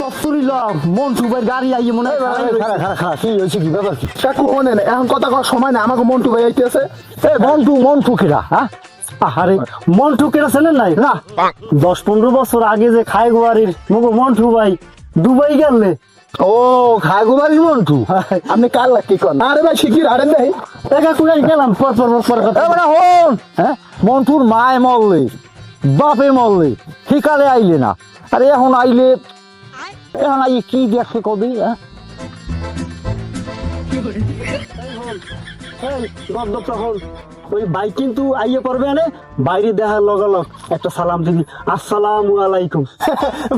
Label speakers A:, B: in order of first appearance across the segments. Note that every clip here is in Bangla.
A: কস্তুরি ল মন্টু ভাই গাড়ি আইয়ে মনে হয় খারাপ কি হয়েছে কি ব্যাপার কি
B: কাকু শোনেন এখন কথা কওয়ার সময় না, আমাকে মন্টু ভাই আইতেছে।
A: এ মন্টু কেরা হ্যাঁ আরে মন্টু কেরা চেনেন নাই না 10-15 বছর আগে যে খাইগুয়ারির মগো মন্টু ভাই দুবাই গেলে
B: ও খাগুবাড়ির মন্টু, আপনি কার লাগ কি করেন? আরে ভাই শিখির হারেন নাই
A: একা কুড়াই গেলাম পর
B: হন
A: হ্যাঁ মন্টুর মায় মরলে বাপে মরলে ঠিকালে আইলে না আরে এখন আইলে কি দেখছে কবি হ্যাঁ ওই ভাই কিন্তু আইয়ে করবে না বাইরে দেখার লগালগ একটা সালাম দিবি আসসালামু আলাইকুম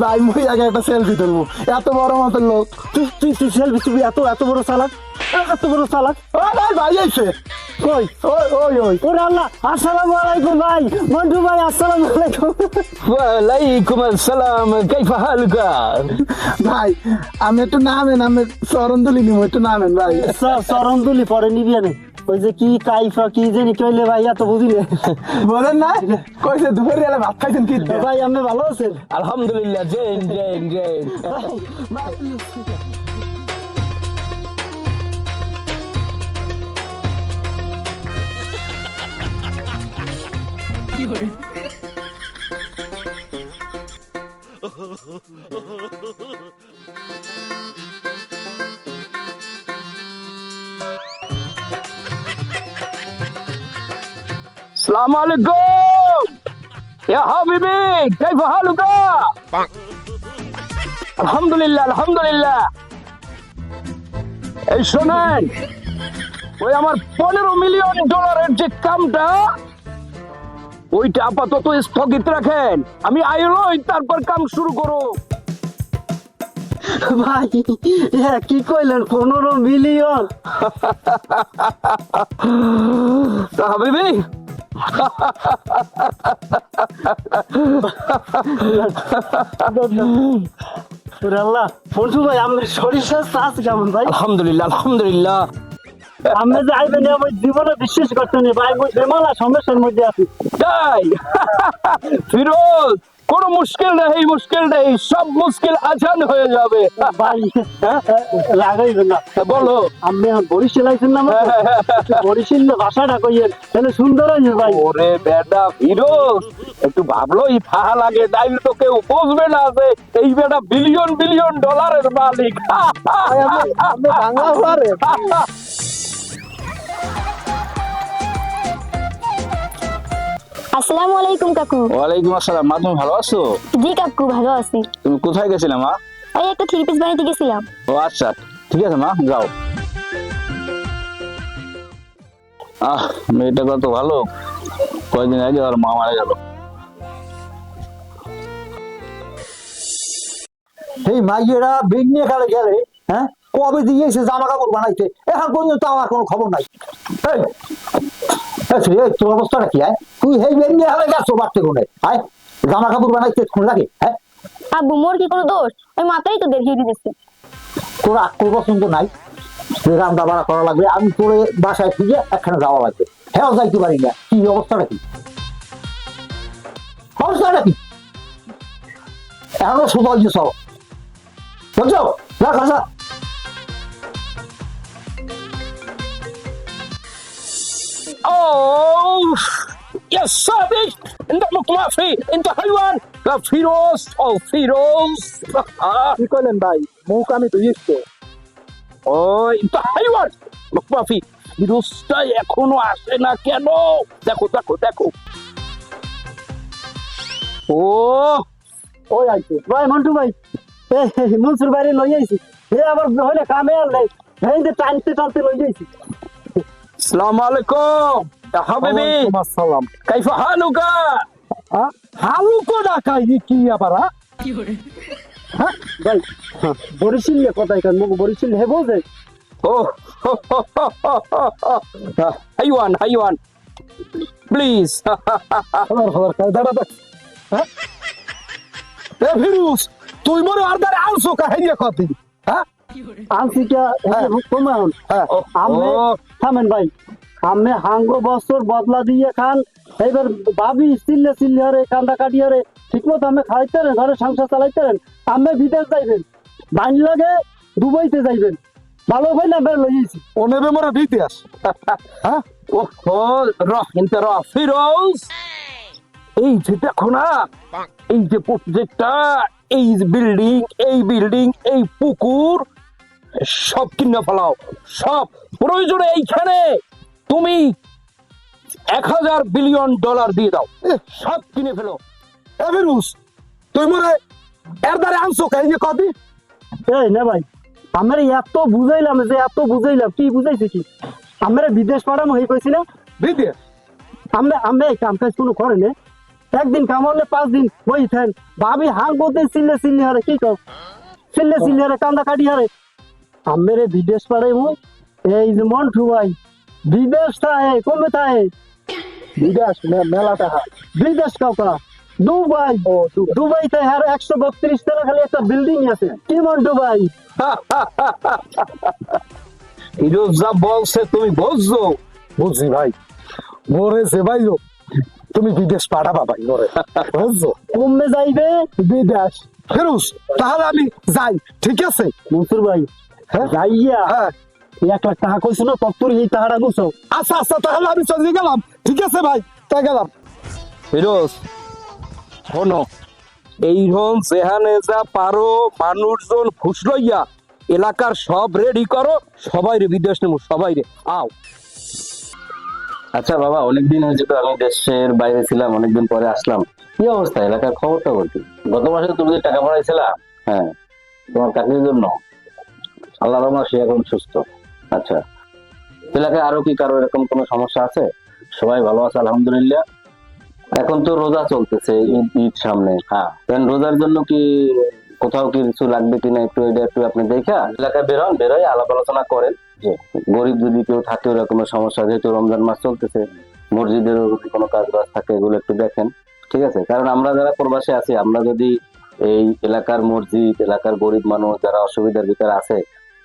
B: ভাই মুই আগে একটা সেলফি তুলবো, এত বড় মতন লোক।
A: তুই সেলফি তুই এত বড় চালাক
B: ও ভাই ভাই আইছে
A: কই ওই ওরে আল্লাহ আসসালামু আলাইকুম ভাই মন্টু ভাই আসসালামু আলাইকুম
C: ওয়ালাইকুম আসসালাম কাইফা হালুকা।
B: ভাই আমি একটু নামেন, আমি চরণ তুলি নিব, একটু নামেন ভাই।
A: চরণ তুলি পরে নিবি আনে ওই যে কি কাইফা কি জানি কইলে ভাই এত বুঝিলে
B: বলেন না কইছে দুপুরে এলে ভাত খাইছেন কি
A: ভাই আপনি ভালো আছেন
C: আলহামদুলিল্লাহ জেন السلام عليكم يا حبيبي كيف حالك؟ الحمد لله এই শোনেন ওই আমার $15 মিলিয়ন যে কামটা ওইটা আপাতত স্থগিত রাখেন, আমি আইলই তারপর কাম শুরু করো।
A: ভাই কি কইলেন 15 মিলিয়ন
C: তা হাবিবি
A: আল্লাহ মন্টু ভাই আমার শরীর স্বাস্থ্য আছে কেমন ভাই?
C: আলহামদুলিল্লাহ
A: আমি যে আইবেন আমি জীবনে বিশ্বাস করতে নেই ভাই মই বেমালা সমস্যার মধ্যে আছি
C: তাই ফিরোজ কোনো মুশকিল নেই সব মুশকিল আসান হয়ে যাবে।
A: ভাই লাগাইবেন না
C: বলো
A: আপনি বরিশাল আইছেন না বরিশাল ভাষাটা কইয়েন তাহলে সুন্দর হইবে ভাই।
C: ওরে বেটা ফিরোজ একটু ভাবলোই ফাহা লাগে, তাইলে তো কেউ বুঝবে না যে এই বেটা বিলিয়ন ডলারের মালিক।
B: আপনি বাংলা পারে?
D: আসসালামু আলাইকুম কাকু।
C: ওয়ালাইকুম আসসালাম। মা তুমি ভালো আছো?
D: জি কাকু ভালো আছি।
C: তুমি কোথায় গেছিলে মা?
D: ওই একটা 3 পিস বানাইতে গেছিলাম।
C: ও আচ্ছা ঠিক আছে মা যাও। মেয়েটা কত ভালো, কয়েকদিন আগে আর মা মারা গেল।
A: এই মাইয়েরা বেগ নিয়ে গেলে হ্যাঁ কবে দিয়েছে জামা কাপড় বানাইতে এখন পর্যন্ত আমার কোনো খবর নাই। তোর অবস্থাটা কি হয়? তুই এই বেগ নিয়ে গেছো বাড়তে কোনে আয় জামা কাপড় বানাইতে কোন লাগে? হ্যাঁ
D: আব্বু মোর কি কোনো দোষ? ওই মাথায় তো দেখিয়ে দিতেছে।
A: তোর আক্কল পছন্দ নাই, রান্না বাড়া করা লাগবে, আমি তোরে বাসায় ফিরে একখানে যাওয়া লাগবে, হ্যাঁ যাইতে পারি না। কি অবস্থাটা কি এখনো সোজা হয়েছে সব বুঝছো রাখ আসা।
C: Oh, يا صادق انت مطلافي انت حيوان يا فيروز او فيروز.
B: কি কইলেন ভাই? মুখ আমি ধুইছি।
C: ওই انت حيوان مطلافي ফিরোজটা এখনো আসে না কেন? দেখো ও
A: ওই আইছে ভাই মন্টু ভাই মনসুর বাইরে লই আইছি আবার হইলে কামে আর নাই এই যে টানতে লই যাইছি।
C: السلام عليكم يا حبيبي
B: আসসালাম।
C: كيف حالك؟
B: হালু কো ডাকাই কি আবার?
A: হ্যাঁ ভাই বরিশাল কথাই কান মুখ বরিশাল হে বোঝে।
C: اوه حيوان প্লিজ।
A: খবর দাঁড়া দেখ
B: হ্যাঁ এ ফিরোজ তুই মরে আর দাঁড়ে আনছো কাহিনী কত? হ্যাঁ
A: আনছি কে কমান আমি থামেন ভাই আমি হাঙ্গো বছর বদলা দিয়ে খান এইবার ভাবি চিল্লে হরে কান্দা কাটিয়ে ঠিক মতো আমি খাইতে ঘরে সংসার চালাইতে আমি বিদেশ যাইবেন বাইন লাগে দুবাইতে যাইবেন ভালো ভাই না বের লইছি
B: ও নেবে মোরা বিদেশ হ্যাঁ
C: ওহো কিন্তু ফিরোজ এই যে দেখো না এই যে প্রত্যেকটা এই বিল্ডিং এই পুকুর সব কিনে ফেলাও সব প্রয়োজনে এইখানে তুমি $1000 বিলিয়ন দিয়ে দাও সব কিনে ফেলো
B: এ ফিরুজ তুই মোরে এর দ্বারে আনছো কাহিনী কদি
A: এই না ভাই আমার এত বুঝাইলাম কি বুঝাইছে কি আমরা বিদেশ পাঠানো হয়ে কইছি না
B: বিদেশ
A: আমরা এই কাম কাজ কোনো করে না একদিন কাম হলে 5 দিন বই থাকেন ভাবি হাং বলতে চিল্লে হারে কি কও চিল্লে হারে কান্দা কাটি হারে আমরা বিদেশ পাঠাই মুই এই যে মন্টু ভাই বিদেশ থাকে কমে থাকে
B: বিদেশ মেলা টাকা
A: বিদেশ কাউকা দুবাই দুবাইতে হার 132 তলা খালি একটা বিল্ডিং আছে কি মন্টু ভাই
C: ফিরোজ যা বলছে তুমি বুঝছো
B: বুঝছি ভাই মোরে যে ভাই তুমি বিদেশ পাঠাবা ভাই মোরে বুঝছো
A: কমে যাইবে
B: বিদেশ ফিরুজ তাহলে আমি যাই ঠিক আছে
A: মনসুর ভাই
B: হ্যাঁ?
A: যাইয়া
B: হ্যাঁ
A: 1 লাখ টাকা কইছিল তত্তর এই টাকাটা গুছো
B: আচ্ছা তাহলে আমি চলে গেলাম ঠিক আছে ভাই তাই গেলাম
C: ফিরোজ শোনো এইরকম যেখানে যা পারো মানুষজন খুশ লইয়া এলাকার সব রেডি করো সবাই রে বিদেশ নেবো সবাই রে আও
E: আচ্ছা বাবা, অনেকদিন হয়েছে তো আমি দেশের বাইরে ছিলাম, অনেকদিন পরে আসলাম। কি অবস্থা এলাকার খবরটা বলতে? গত মাসে তুমি যে টাকা পাঠাইছিলা, হ্যাঁ, তোমার চাকরির জন্য, আল্লাহর রহমতে সে এখন সুস্থ। আচ্ছা, এলাকায় আরো কি কারো এরকম কোনো সমস্যা আছে? সবাই ভালো আছে আলহামদুলিল্লাহ। এখন তো রোজা চলতেছে, ঈদ সামনে। হ্যাঁ, রোজার জন্য কি কোথাও কিছু লাগবে কিনা একটু আপনি দেখা এলাকায় বেরোয় আলাপ আলোচনা করেন যে গরিব যদি কেউ থাকে ওরকমের সমস্যা, যেহেতু রমজান মাস চলতেছে, মসজিদেরও যদি কোনো কাজ বাজ থাকে এগুলো একটু দেখেন, ঠিক আছে? কারণ আমরা যারা প্রবাসে আছি, আমরা যদি এই এলাকার মসজিদ, এলাকার গরিব মানুষ যারা অসুবিধার ভিতরে আছে,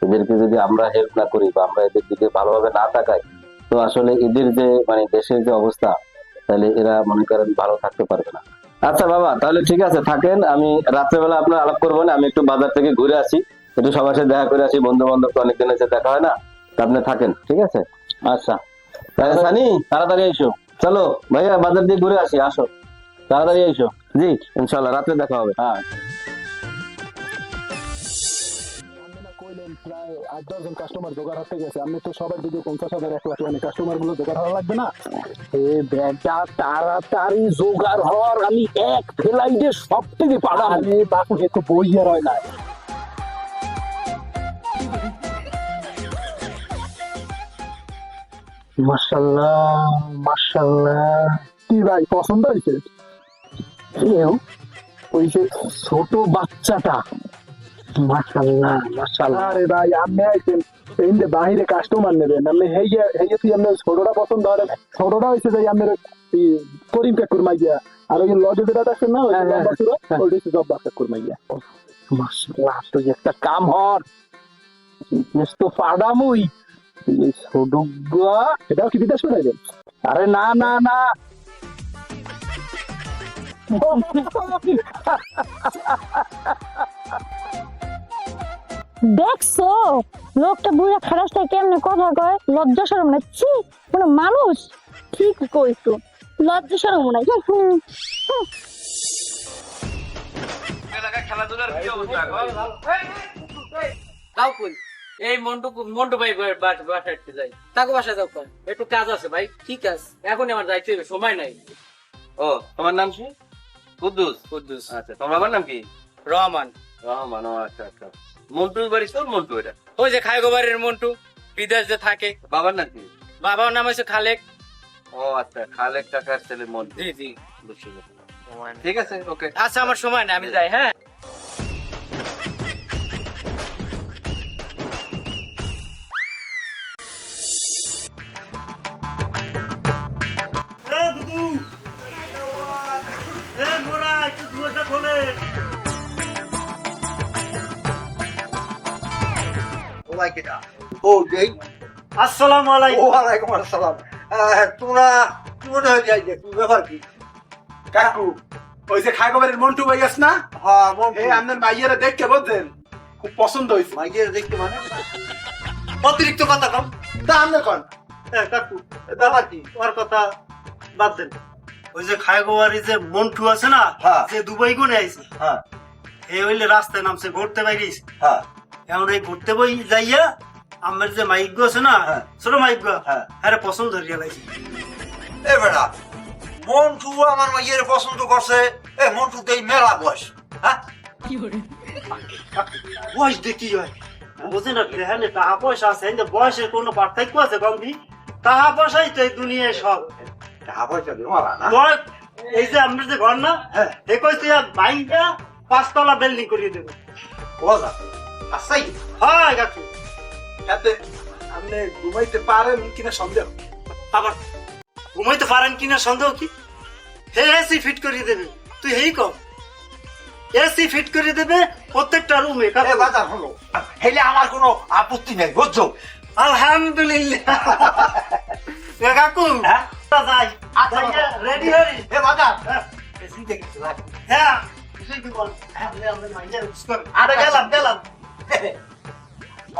E: এদেরকে যদি আমরা হেল্প না করি বা আমরা এদের দিকে ভালোভাবে না তাকাই, তো আসলে এদের যে মানে দেশের যে অবস্থা, তাহলে এরা মনে করেন ভালো থাকতে পারবে না। আচ্ছা বাবা, তাহলে ঠিক আছে, থাকেন। আমি রাত্রেবেলা আপনার আলাপ করবো না, আমি একটু বাজার থেকে ঘুরে আসি, একটু সবার সাথে দেখা করে আসি, বন্ধু বান্ধব তো অনেকদিন এসে দেখা হয় না, তা আপনি থাকেন, ঠিক আছে? আচ্ছা তাহলে সানি, তাড়াতাড়ি এসো। চলো ভাইয়া, বাজার দিয়ে ঘুরে আসি, আসো তাড়াতাড়ি এসো। জি ইনশাল্লাহ, রাত্রে দেখা হবে। হ্যাঁ,
B: প্রায় 8-10 জন কাস্টমার জোগাড় হতে গেছে, আমি তো সবার দিকে 50,000 1 লাখ মানে কাস্টমার গুলো জোগাড় হওয়া লাগবে না?
C: এ বেটা তাড়াতাড়ি জোগাড় হওয়ার, আমি এক ফ্লাইটে সব থেকে পাঠাবো।
B: আরে বাপু, এ তো বই আর হয় না।
A: মাশাআল্লাহ
B: কি ভাই পছন্দ হয়েছে?
A: কেউ
B: ওই যে
A: ছোট বাচ্চাটা মাশাআল্লাহ
B: আরে ভাই, আপনি আইছেন এই যে বাহিরে কাস্টমার নেবেন, আপনি হেয়ে তুই আপনার ছোটটা পছন্দ করেন। ছোটটা হয়েছে যে আপনার করিম কাকুর মাইয়া, আর ওই লজে যেটা দেখছেন না, ওই যে লম্বা চূড়া, ওইটা হচ্ছে জব্বার কাকুর মাইয়া।
A: মাশাআল্লাহ তুই একটা কাম হর তো পাড়ামুই এই ছোট
B: এটাও কি বিদেশ পাঠাইবেন?
C: আরে না না না,
D: দেখছো লোকটা বুড়া খারাপটা কেমনে কথা কয়, লজ্জা শরম নাই, ছি কোনো মানুষ। ঠিক কইছো, লজ্জা শরম নাই।
F: খেলাধুলার কি অবস্থা? তাও কই এই মন্টু ভাই বাসায় যাই, তাকে বাসায় যাও, একটু কাজ আছে ভাই। ঠিক আছে, এখনই আমার যাইতে হবে, সময় নাই।
E: ও তোমার নাম কি? কুদ্দুস। আচ্ছা, তোমার বাবার নাম কি?
F: রহমান।
E: রহমান। ও আচ্ছা আচ্ছা, মন্টুর বাড়ি তোর মন্টু? এটা
F: ওই যে খায়গোবাড়ির মন্টু, বিদেশ যে থাকে।
E: বাবার নাম কি?
F: বাবার নাম হচ্ছে খালেক।
E: ও আচ্ছা, খালেক কাকার ছেলে মন্টু।
F: জি জি।
E: বুঝছি। ঠিক আছে, ওকে।
F: আচ্ছা, আমার সময় নাই, আমি যাই। হ্যাঁ,
A: আসসালামু আলাইকুম।
G: ওয়ালাইকুম আসসালাম। তোমরা কি মনে হয় যাই কি ব্যাপার কি?
B: কাকু, ওই যে খাগোবাড়ির মন্টু ভাই আছে না,
G: হ্যাঁ, মন্টু।
B: এই আপনার মাইয়ারা দেখতে বলছেন খুব পছন্দ হয়েছে।
G: মাইয়ের দেখতে মানে অতিরিক্ত কথা কম।
B: তা আমরা কোন
A: কাকু ব্যাপার কি তোমার কথা বাদ দেন। ওই যে খায়গোয়ারি যে মন্টু আছে না,
G: হ্যাঁ।
A: যে দুবাই গুনে আইছে,
G: হ্যাঁ
A: এই হইলে রাস্তায় নামছে ঘুরতে বাইরিস।
G: হ্যাঁ
A: এখন এই ঘুরতে বই যাইয়া আমার যে মাইক আছে না,
G: হ্যাঁ।
A: ছোট মাইক,
G: হ্যাঁ।
A: আরে পছন্দ ধরিয়া লাইছে।
G: এ বেটা মন্টু আমার মাইয়ের পছন্দ করছে। এ মন্টু দেই মেলা বয়স। হ্যাঁ
A: বয়স দেখি হয় বুঝে না, হ্যাঁ টাকা পয়সা আছে, কিন্তু বয়সের কোনো পার্থক্য আছে কম কি? টাকা পয়সাই তো এই দুনিয়ায় সব।
G: টাকা পয়সা দিয়ে মারা না।
A: বয়, এই যে আমরা যে ঘর না,
G: হ্যাঁ।
A: এই কইছে বাইকটা 5 তলা বিল্ডিং করিয়ে দেবে।
G: বলা আসাই
A: হ্যাঁ কাকু,
B: এতে আপনি ঘুমাইতে পারেন কিনা সন্দেহ।
A: আবার ঘুমাইতে পারেন কিনা সন্দেহ কি? হে এসি ফিট করিয়ে দেবে, তুই হেই কম এসি ফিট করে দেবে প্রত্যেকটা রুমে।
G: এ বাজার হলো হেলে আমার কোনো আপত্তি নেই বুঝছো।
A: আলহামদুলিল্লাহ কাকু,
G: হ্যাঁ?
A: যাই
G: আচ্ছা,
A: রেডি হরি।
G: এ বাজার এসি দেখছি ভাই।
A: হ্যাঁ কিছুই কি বল, হ্যাঁ আমরা মাইন্ডে কর। আরে গেলাম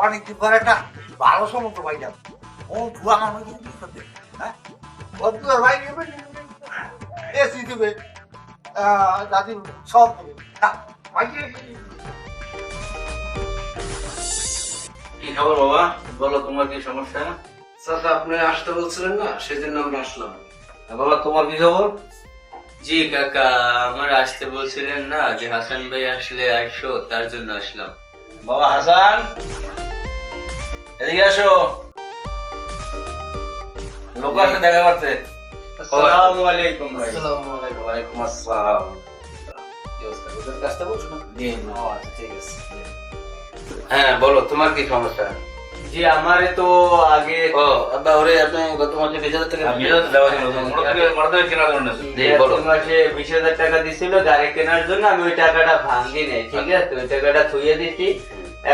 G: অনেকদিন পরে একটা ভালো সমুদ্র ভাই যাব। ও ধুয়া আমার মধ্যে কি করতে? হ্যাঁ বন্ধু ভাই নেবে এসি দেবে দাদি সব দেবে। ভাই
E: কি খবর বাবা? বলো তোমার কি সমস্যা?
C: চাচা আপনি আসতে বলছিলেন না, সেজন্য আমরা আসলাম।
E: বাবা তোমার কি খবর?
F: জি কাকা, আমার আসতে বলছিলেন না যে হাসান ভাই আসলে আসো, তার জন্য আসলাম।
E: বাবা হাসান এদিকে আসো, লোক আসে দেখা করতে।
F: আসসালামু আলাইকুম ভাই।
E: ওয়ালাইকুম আসসালাম। কি অবস্থা? ওদের কাজটা বলছো না? আচ্ছা ঠিক আছে। হ্যাঁ বলো তোমার কি সমস্যা?
F: জি আমারে তো আগে
E: ও আব্বা ওরে আপনি গত মাসে 20,000 টাকা দেওয়া ছিল কেনার জন্য। জি বলো।
F: গত মাসে 20,000 টাকা দিছিল গাড়ি কেনার জন্য, আমি ওই টাকাটা ভাঙি নাই, ঠিক আছে? ওই টাকাটা থুয়ে দিচ্ছি।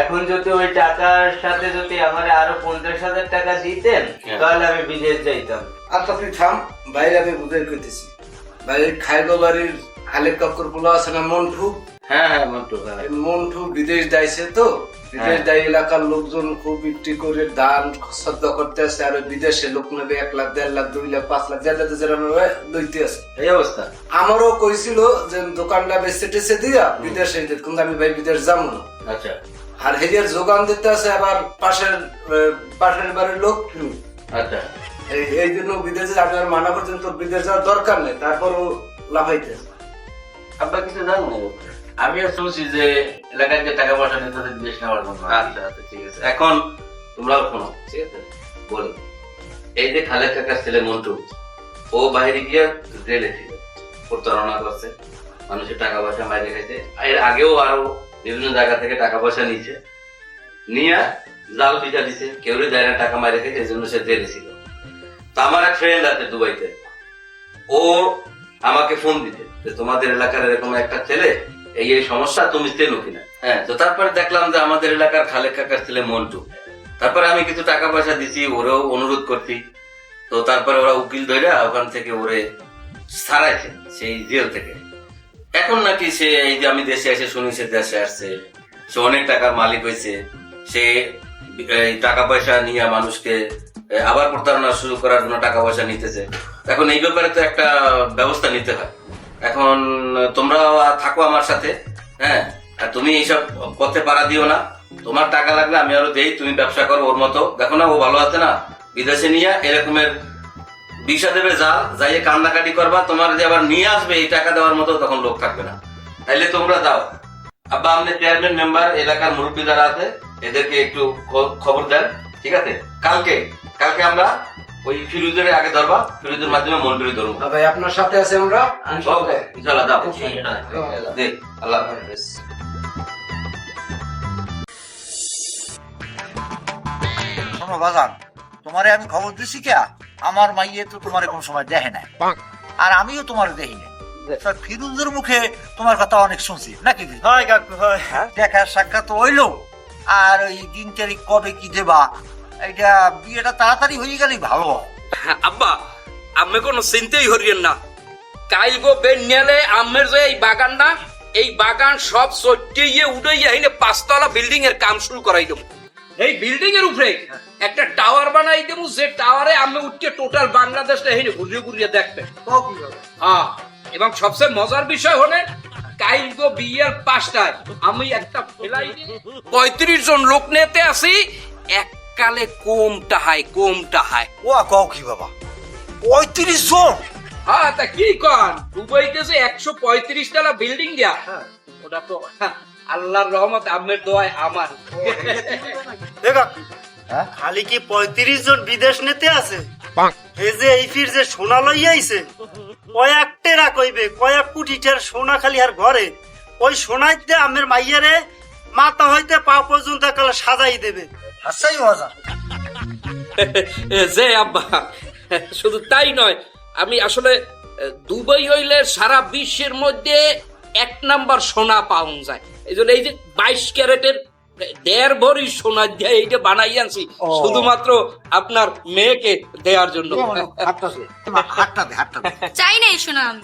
F: এখন যদি ওই টাকার সাথে যদি আমার আরো 50,000 টাকা দিতেন, তাহলে আমি বিদেশ যাইতাম।
C: আচ্ছা তুই থাম, বাইরে আমি বুঝাই করতেছি। বাইরের খাইগো বাড়ির আলেক কাকুর পোলা আছে না মন্টু,
E: হ্যাঁ হ্যাঁ মন্টু
C: এই মন্টু বিদেশ যাইছে তো, বিদেশ যাই এলাকার লোকজন খুব বিক্রি করে দান শ্রদ্ধা করতে আসে, আর ওই বিদেশে লোক নেবে 1 লাখ 1.5 লাখ 2 লাখ 5 লাখ যাতে যেরকম লইতে আছে।
E: এই অবস্থা।
C: আমারও কইছিল যে দোকানটা বেচে টেচে দিয়া বিদেশে যেতে, কিন্তু আমি ভাই বিদেশ যাবো না।
E: আচ্ছা
C: আর হেরিয়ার যোগান দিতে আছে আবার পাশের বাড়ির লোক।
E: আচ্ছা
C: এই জন্য বিদেশে আমি আর মানা করছেন, তোর বিদেশ যাওয়ার দরকার নেই, তারপরও লাফাইতে।
E: আব্বা কিছু জানো না? আমিও শুনছি যে এলাকায় যে টাকা পয়সা নিতে বিদেশ নেওয়ার জন্য। আচ্ছা আচ্ছা ঠিক আছে। এখন তোমরা শোনো, ঠিক আছে বলি। এই যে খালেদ কাকার ছেলে মন্টু, ও বাইরে গিয়ে জেলে ছিল, প্রতারণা করছে, মানুষের টাকা পয়সা মাইরে খাইছে। এর আগেও আরো বিভিন্ন জায়গা থেকে টাকা পয়সা নিচ্ছে, নিয়ে জাল ভিজা দিছে, কেউ দেয় না, টাকা মাইরে খাইছে, এই জন্য সে জেলে ছিল। তো আমার এক ফ্রেন্ড আছে দুবাইতে, ও আমাকে ফোন দিতে যে তোমাদের এলাকার এরকম একটা ছেলে, এই এই সমস্যা, তুমি চেনো কিনা। হ্যাঁ, তো তারপরে দেখলাম যে আমাদের এলাকার খালেক কাকার ছেলে মন্টু। তারপরে আমি কিছু টাকা পয়সা দিছি, ওরেও অনুরোধ করছি। তো তারপরে ওরা উকিল ধরে ওখান থেকে ওরে ছাড়াইছে সেই জেল থেকে। এখন নাকি সে এই যে আমি দেশে এসে শুনি সে দেশে আসছে, সে অনেক টাকার মালিক হয়েছে, সে এই টাকা পয়সা নিয়ে মানুষকে আবার প্রতারণা শুরু করার জন্য টাকা পয়সা নিতেছে। এখন এই ব্যাপারে তো একটা ব্যবস্থা নিতে হয়। এখন তোমরা থাকো আমার সাথে, হ্যাঁ, আর তুমি এইসব পথে পাড়া দিও না। তোমার টাকা লাগলে আমি আরো দেই, তুমি ব্যবসা করো ওর মতো। দেখো না ও ভালো আছে না, বিদেশে নিয়ে এরকমের ভিসা দেবে, যাইয়ে কান্নাকাটি করবা, তোমার যে আবার নিয়ে আসবে এই টাকা দেওয়ার মতো তখন লোক থাকবে না। তাইলে তোমরা যাও। আব্বা আমাদের চেয়ারম্যান মেম্বার, এলাকার মুরব্বী যারা আছে এদেরকে একটু খবর দেন, ঠিক আছে? কালকে আমরা ওই ফিরুজের আগে ধরবা, ফিরুজের মাধ্যমে মন্টুরি ধরবো।
C: ভাই আপনার সাথে আছে আমরা।
E: ওকে ইনশাআল্লাহ যাও। দে আল্লাহ হাফেজ।
G: শোনো বাজান, তোমারে আমি খবর দিছি কে, আমার মাইয়ে তো তোমার কোন সময় দেখে নাই, আর আমিও তোমার দেখি নাই। ফিরুজের মুখে তোমার কথা অনেক শুনছি নাকি?
A: হয় কাকু হয়।
G: দেখার সাক্ষাৎ হইলো, আর ওই দিন তারিখ কবে কি দেবা, এটা বিয়েটা তাড়াতাড়ি হয়ে গেলেই ভালো।
C: আব্বা আমি কোনো চিন্তাই করিয়েন না, কাইল গো বেন নিয়ে আমের যে এই বাগানটা এই বাগান সব সত্যিয়ে উড়াইয়া এনে 5 তলা বিল্ডিং এর কাম শুরু করাই দেবো। এই বিল্ডিং এর উপরে একটা টাওয়ার বানাই দেবো, যে টাওয়ারে আমি উঠে টোটাল বাংলাদেশটা এনে ঘুরিয়ে ঘুরিয়ে দেখবে। হ্যাঁ, এবং সবচেয়ে মজার বিষয় হলে কাইগো বিয়ের 5টায় আমি একটা ফেলাই 35 জন লোক নিতে আসি, এককালে কম টাহায়।
G: ও কও কি বাবা, 35 জন?
C: হ্যাঁ, তা কি কন, দুবাইতে যে 135 তলা বিল্ডিং দেয়া, ওটা তো আল্লাহর রহমত, আমের দোয়ায় আমার।
G: দেখা
H: খালি কি 35 জন বিদেশ নিতে আছে? এই যে এই ফির যে সোনা লইয়া আইছে, কয়েক টেরা কইবে, কয়েক কোটি টের সোনা খালি আর ঘরে। ওই সোনাইতে আমের মাইয়ারে মাথা হইতে পা পর্যন্ত কালে সাজাই দেবে।
G: হাসাই মজা।
C: যে আব্বা, শুধু তাই নয়, আমি আসলে দুবাই হইলে সারা বিশ্বের মধ্যে 1 নাম্বার সোনা পাওয়া যায়। এই জন্য এই যে 22 ক্যারেটের 1.5 ভরি সোনা দিয়ে এইটা বানাই আনছি শুধুমাত্র আপনার মেয়েকে দেওয়ার জন্য।
G: হাতটা দে।
D: চাই নাই শোনা আমি।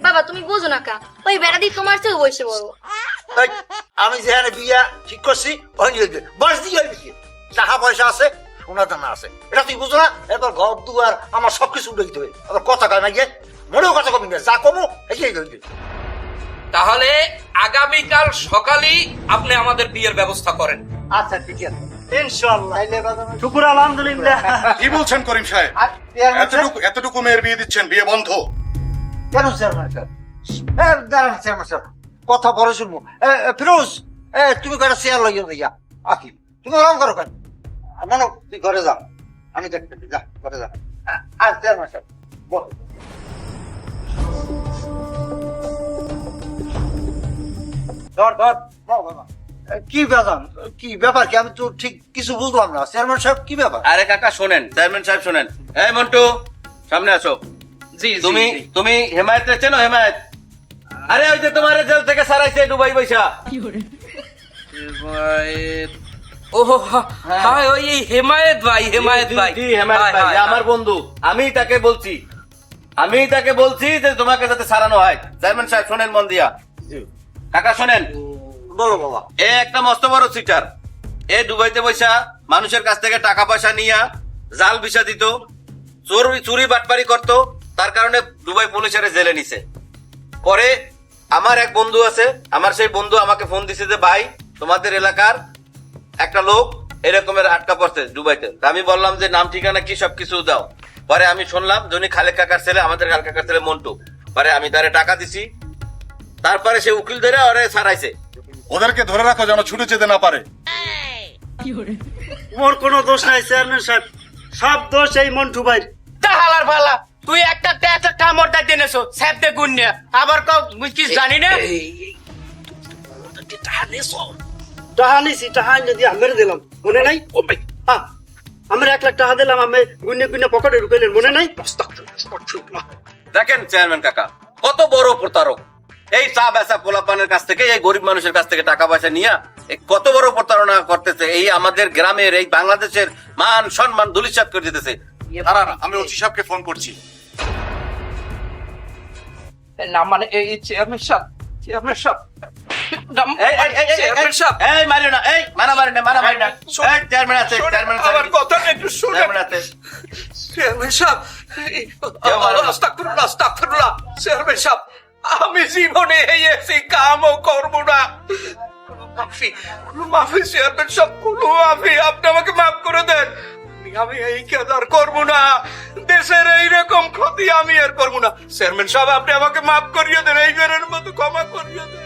D: বাবা তুমি বোঝো না কা, ওই বেড়াদি তোমার চেয়ে বয়সে বড়।
G: এই, আমি যেখানে বিয়া ঠিক করছি ওই বয়স দিয়ে টাকা পয়সা আছে, সোনা দানা আছে, এটা তুই বুঝো না? এবার ঘর দুয়ার আমার সবকিছু উঠে দিতে হবে। আবার কথা কয় না গিয়ে, মনেও কথা কবি না, যা কমো এই হইবে।
C: তাহলে আগামীকাল সকালেই আপনি আমাদের বিয়ের ব্যবস্থা করেন।
G: আচ্ছা ঠিক আছে।
H: ইনশাআল্লাহ, শুকুর আলহামদুলিল্লাহ।
I: কি বলছেন করিম সাহেব? এতটুকু মেয়ের বিয়ে দিচ্ছেন, বিয়ে বন্ধ?
G: কেন চেয়ারম্যান সাহেব? দাঁড়ান চেয়ারম্যান সাহেব, কথা পরে শুনবো। ফিরোজ, তুমি কয়টা চেয়ার লাগিয়ে দিয়া আকি, তুমি রং করো কেন? মনে তুই ঘরে যা, আমি দেখতে যা ঘরে যা। আর চেয়ারম্যান সাহেব বল। কি বেজান, কি ব্যাপার কি? আমি তো ঠিক কিছু বুঝলাম না চেয়ারম্যান সাহেব, কি ব্যাপার?
E: আরে কাকা শোনেন, চেয়ারম্যান সাহেব শোনেন। এই মন্টু, সামনে আসো।
C: জি,
E: তুমি হেমায়েতকে চেনো? হেমায়েত, আরে ওই যে তোমার জেল থেকে সারাইছে দুবাই পয়সা।
C: ও হ্যাঁ, ওই হেমায়েত ভাই।
E: জি, হেমায়েত ভাই আমার বন্ধু। আমি তাকে বলছি যে তোমাকে যাতে সারানো হয়। চেয়ারম্যান সাহেব শোনেন মন দিয়া। কাকা শোনেন,
G: বলো বাবা।
E: এ একটা মস্ত বড় সিটার। এ দুবাইতে পয়সা মানুষের কাছ থেকে টাকা পয়সা নিয়া জাল ভিসা দিত, চুরি বাটপারি করতো। তার কারণে দুবাই পুলিশের জেলে নিছে। পরে আমার এক বন্ধু আছে, আমার সেই বন্ধু আমাকে ফোন দিছে যে ভাই তোমাদের এলাকার একটা লোক এরকমের আটকা পড়ছে দুবাইতে। তা আমি বললাম যে নাম ঠিকানা কি সবকিছু দাও। পরে আমি শুনলাম যে উনি খালেক কাকার ছেলে, আমাদের খালেক কাকার ছেলে মন্টু। পরে আমি তারে টাকা দিছি, তারপরে সে উকিল ধরে ওরে ছাড়াইছে।
I: ওদেরকে ধরে রাখো যেন ছুটে যেতে না পারে।
H: মোর কোনো দোষ নাই চেয়ারম্যান সাহেব, সব দোষ এই মন্টু ভাই।
C: হালার ফালা, তুই একটা কামড়টা দিনেছো স্যাপতে গুন্নে, আবার মুই কি জানি না।
H: টাহা নিছি, টাহা যদি আমের দিলাম মনে নাই? হ্যাঁ, আমার 1 লাখ টাকা দিলাম, আমি গুনে গুনে পকেটে ঢুকাইলেন মনে নাই?
E: দেখেন চেয়ারম্যান কাকা কত বড় প্রতারক। এই চা বেচা পোলাপানের কাছ থেকে, এই গরিব মানুষের কাছ থেকে টাকা পয়সা নিয়ে কত বড় প্রতারণা করতেছে। এই আমাদের গ্রামের, এই বাংলাদেশের মান সম্মান ধুলিসাৎ করে দিতেছে।
I: আমি ওসি সাহেবকে ফোন করছি।
C: না মানে এই চেয়ারম্যান সাহেব
E: এই মারিও না, এই মারামারি না। এই চেয়ারম্যান আছে, চেয়ারম্যান আছে,
C: আমার কথাটা একটু শুনে।
E: চেয়ারম্যান আছে।
C: চেয়ারম্যান সাহেব, আস্তাগফিরুল্লাহ। চেয়ারম্যান সাহেব, আমি জীবনে এই কামও করবো না। মাফি চেয়ারম্যান সাহেব, মাফি, আপনি আমাকে মাফ করে দেন। আমি এই কাজ আর করবো না। দেশের এইরকম ক্ষতি আমি আর করবো না। চেয়ারম্যান সাহেব, আপনি আমাকে মাফ করিয়ে দেন, এইবারের মতো ক্ষমা করিয়ে দেন।